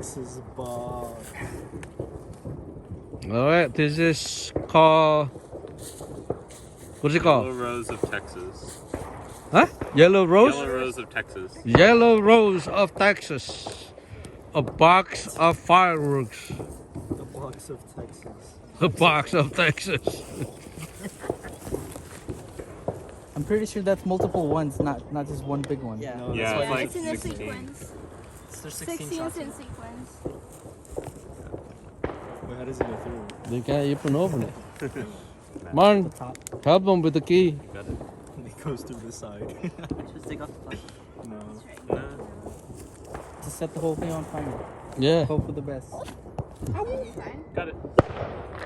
Texas bug. Alright, this is called... What's it called? Yellow Rose of Texas. Huh? Yellow Rose? Yellow Rose of Texas. Yellow Rose of Texas. A box of fireworks. A box of Texas. A box of Texas. I'm pretty sure that's multiple ones, not just one big one. Yeah, no, Yeah, that's why it's like it's in a 16. sequence. there's 16 16's shots. in sequence. Wait, how does it go through? They can't even open it. Man, help them with the key. Got it. It goes through the side. Just take off the top. No. No. Just set the whole thing on fire. Yeah. Hope for the best. Got it.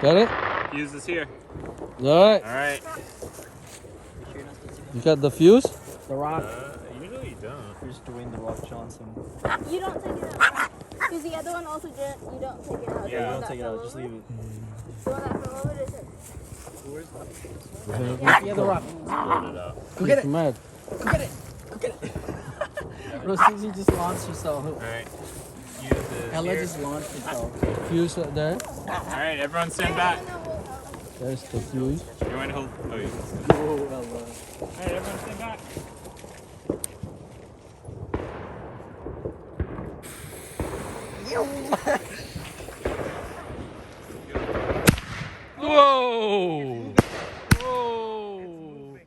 Got it? Fuse is here. Alright. Alright. You got the fuse? The rock. Usually you don't. Here's Dwayne The Rock Johnson. You don't take it out. Because the other one also didn't. You don't take it out. Yeah, The Don't one that take it fell out, just over. leave it. The one that fell over is it. Yeah, the rock. Explode it out. Go get it. Mad. Go get it. Go get it. Bro, Susie just launched herself. Alright. Fuse is Ella here. just launched herself. Fuse there. Alright, everyone stand back. There's the fuse. You want to hold? Oh, you can Oh, Ella. Alright, everyone stand back. Whoa! Whoa!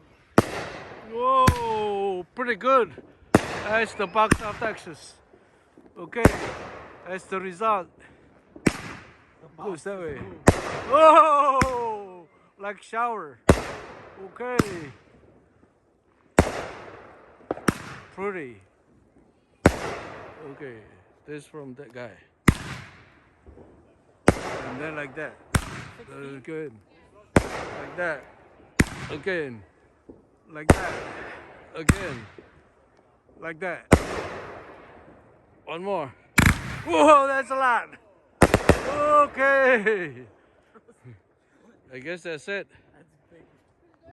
Whoa! Pretty good. That's the box of Texas. Okay, that's the result. Goes that way. Oh! Like shower. Okay. Pretty. Okay, this from that guy. And then like that. That is good. Like that. Again. Like that. Again. Like that. One more. Whoa, that's a lot. Okay. I guess that's it.